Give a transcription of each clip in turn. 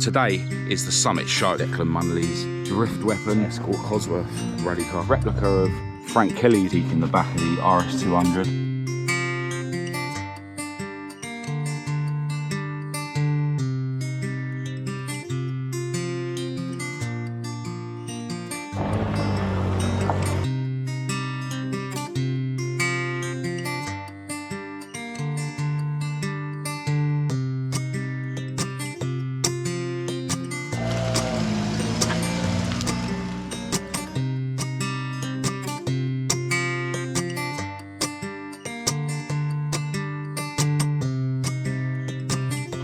Today is the Summit Show. Declan drift weapon, Escort Cosworth rally car, replica of Frank Kelly's peak in the back of the RS200.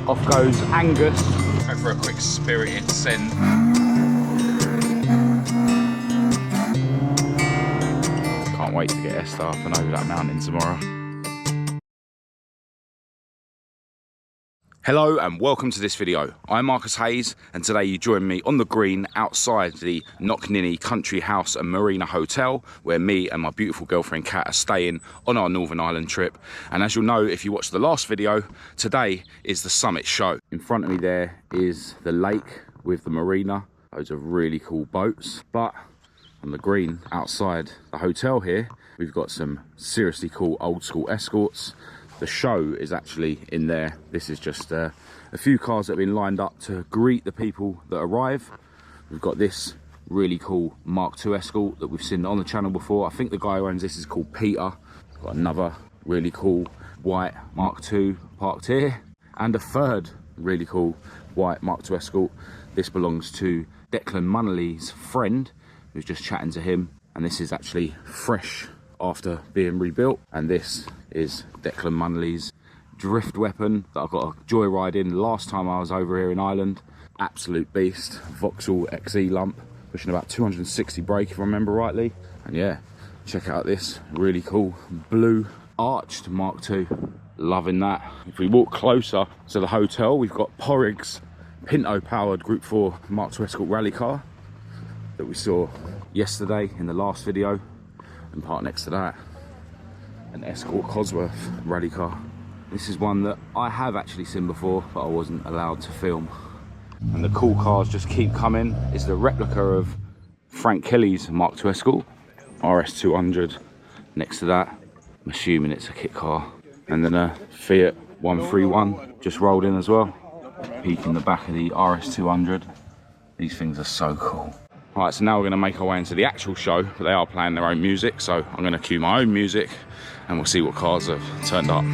Off goes Angus. Go for a quick spirited send. Can't wait to get Esther up and over that mountain tomorrow. Hello and welcome to this video. I'm Marcus Hayes and today you join me on the green outside the Knockninny Country House and Marina Hotel where me and my beautiful girlfriend Kat are staying on our Northern Ireland trip. And as you'll know if you watched the last video, today is the Summit Show. In front of me there is the lake with the marina. Those are really cool boats. But on the green outside the hotel here, we've got some seriously cool old school Escorts. The show is actually in there. This is just a few cars that have been lined up to greet the people that arrive. We've got this really cool Mk1 Escort that we've seen on the channel before. I think the guy who owns this is called Peter. We've got another really cool white Mk2 parked here. And a third really cool white Mk2 Escort. This belongs to Declan friend, who's just chatting to him. And this is actually fresh after being rebuilt. And this is Declan drift weapon that I got a joyride in last time I was over here in Ireland. Absolute beast, Vauxhall XE lump, pushing about 260 brake if I remember rightly. And yeah, check out this really cool blue arched Mk2, loving that. If we walk closer to the hotel, we've got Porrig's Pinto powered Group 4 Mk2 Escort rally car that we saw yesterday in the last video. And part next to that, an Escort Cosworth rally car. This is one that I have actually seen before, but I wasn't allowed to film. And the cool cars just keep coming. It's the replica of Frank Kelly's Mk2 Escort, RS200 next to that. I'm assuming it's a kit car. And then a Fiat 131 just rolled in as well. Peak in the back of the RS200. These things are so cool. Right, so now we're going to make our way into the actual show, but they are playing their own music, so I'm going to cue my own music and we'll see what cars have turned up.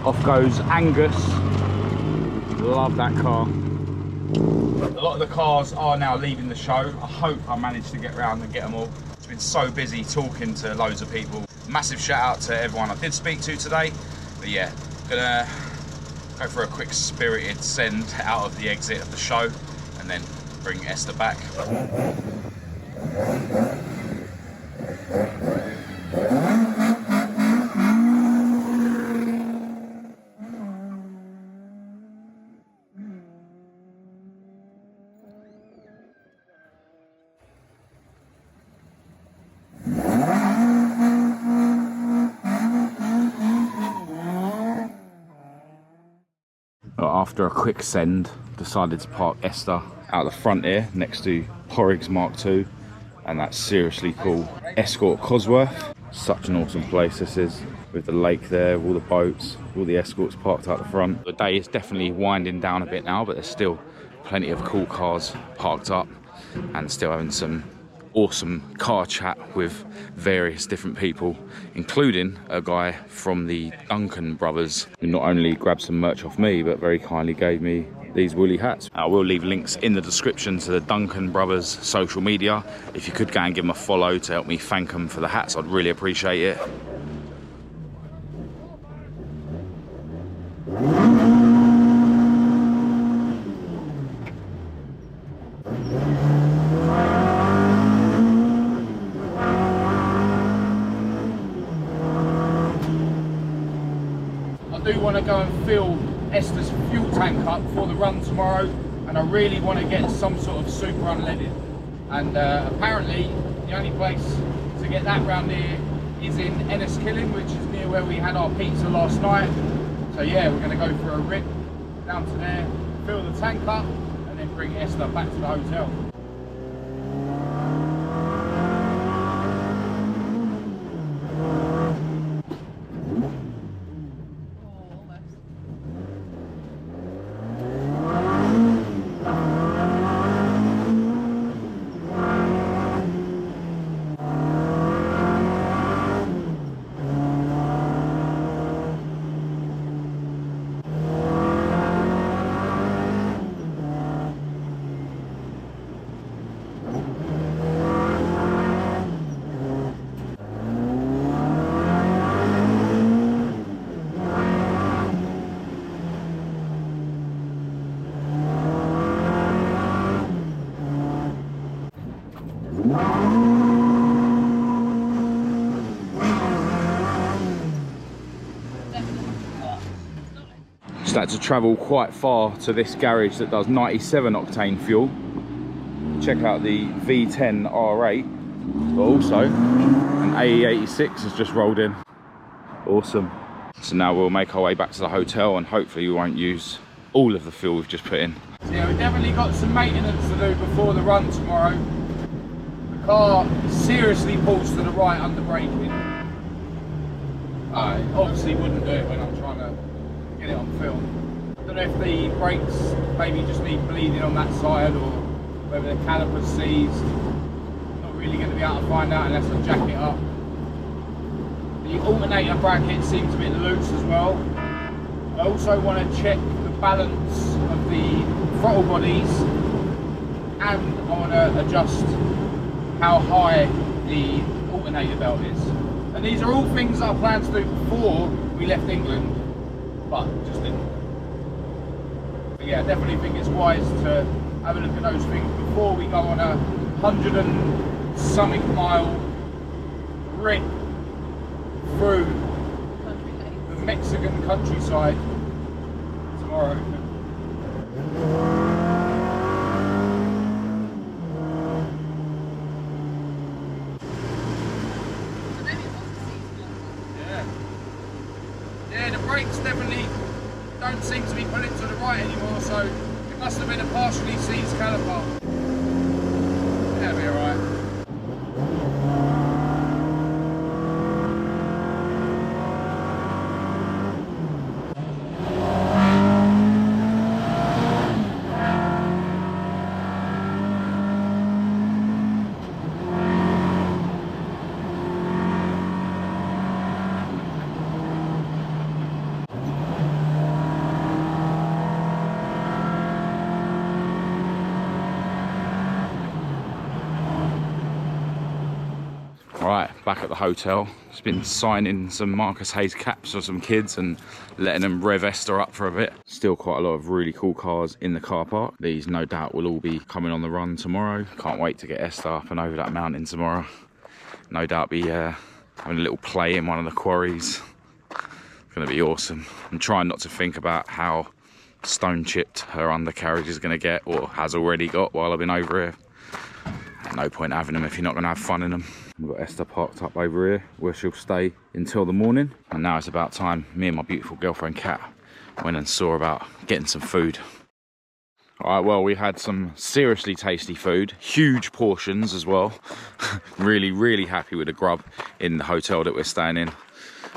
Off goes Angus. Love that car. A lot of the cars are now leaving the show. I hope I managed to get around and get them all. It's been so busy talking to loads of people. Massive shout out to everyone I did speak to today. But yeah, gonna go for a quick spirited send out of the exit of the show and then bring Esther back. After a quick send, decided to park Esther out the front here next to Porrigs Mark II, and that's seriously cool. Escort Cosworth. Such an awesome place this is, with the lake there, all the boats, all the escorts parked out the front. The day is definitely winding down a bit now, but there's still plenty of cool cars parked up and still having some awesome car chat with various different people, including a guy from the Duncan brothers, who not only grabbed some merch off me but very kindly gave me these woolly hats. I will leave links in the description to the Duncan brothers social media. If you could go and give them a follow to help me thank them for the hats, I'd really appreciate it. I do want to go and fill Esther's fuel tank up for the run tomorrow, and I really want to get some sort of super unleaded. And apparently the only place to get that round here is in Enniskillen, which is near where we had our pizza last night. So yeah, we're going to go for a rip down to there, fill the tank up, and then bring Esther back to the hotel. Just had to travel quite far to this garage that does 97 octane fuel. Check out the V10 R8, but also an AE86 has just rolled in. Awesome. So now we'll make our way back to the hotel and hopefully we won't use all of the fuel we've just put in. So yeah, we've definitely got some maintenance to do before the run tomorrow. The car seriously pulls to the right under braking. I obviously wouldn't do it when I'm trying to get it on film. I don't know if the brakes maybe just need bleeding on that side or whether the caliper's seized. Not really going to be able to find out unless I jack it up. The alternator bracket seems a bit loose as well. I also want to check the balance of the throttle bodies, and I want to adjust how high the alternator belt is. And these are all things that I planned to do before we left England, but just didn't. But yeah, I definitely think it's wise to have a look at those things before we go on a 100 and something mile rip through the Mexican countryside tomorrow. Yeah, the brakes definitely don't seem to be pulling to the right anymore, so it must have been a partially seized caliper. That'll be alright. back at the hotel. Just been signing some Marcus Hayes caps for some kids and letting them rev Esther up for a bit. Still quite a lot of really cool cars in the car park. These no doubt will all be coming on the run tomorrow. Can't wait to get Esther up and over that mountain tomorrow. No doubt be having a little play in one of the quarries. It's going to be awesome. I'm trying not to think about how stone chipped her undercarriage is going to get, or has already got while I've been over here. No point having them if you're not going to have fun in them. We've got Esther parked up over here where she'll stay until the morning. And now it's about time me and my beautiful girlfriend Kat went and saw about getting some food. All right, well, we had some seriously tasty food, huge portions as well. really happy with the grub in the hotel that we're staying in.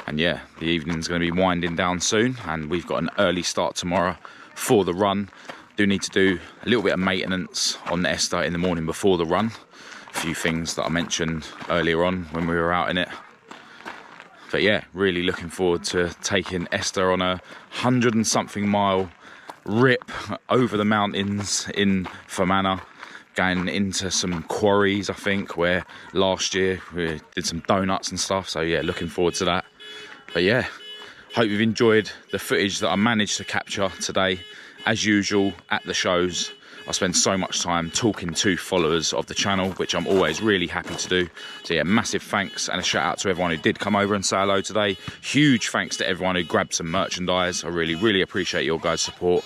And yeah, the evening's going to be winding down soon, and we've got an early start tomorrow for the run. Do need to do a little bit of maintenance on the Esther in the morning before the run. A few things that I mentioned earlier on when we were out in it. But yeah, really looking forward to taking Esther on a 100 and something mile rip over the mountains in Fermanagh, going into some quarries, I think, where last year we did some donuts and stuff. So yeah, looking forward to that. But yeah, hope you've enjoyed the footage that I managed to capture today. As usual at the shows, I spend so much time talking to followers of the channel, which I'm always really happy to do. So yeah, massive thanks and a shout out to everyone who did come over and say hello today. Huge thanks to everyone who grabbed some merchandise. I really appreciate your guys' support.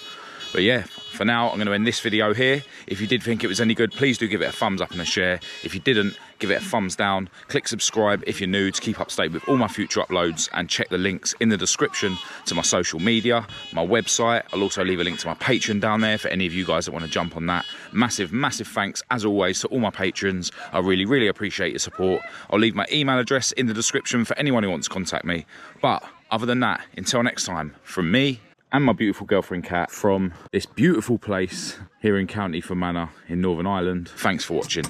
But yeah, for now, I'm going to end this video here. If you did think it was any good, please do give it a thumbs up and a share. If you didn't, give it a thumbs down. Click subscribe if you're new to keep up to date with all my future uploads, and check the links in the description to my social media, my website. I'll also leave a link to my Patreon down there for any of you guys that want to jump on that. Massive thanks, as always, to all my patrons. I really appreciate your support. I'll leave my email address in the description for anyone who wants to contact me. But other than that, until next time, from me and my beautiful girlfriend Kat from this beautiful place here in County Fermanagh in Northern Ireland, thanks for watching.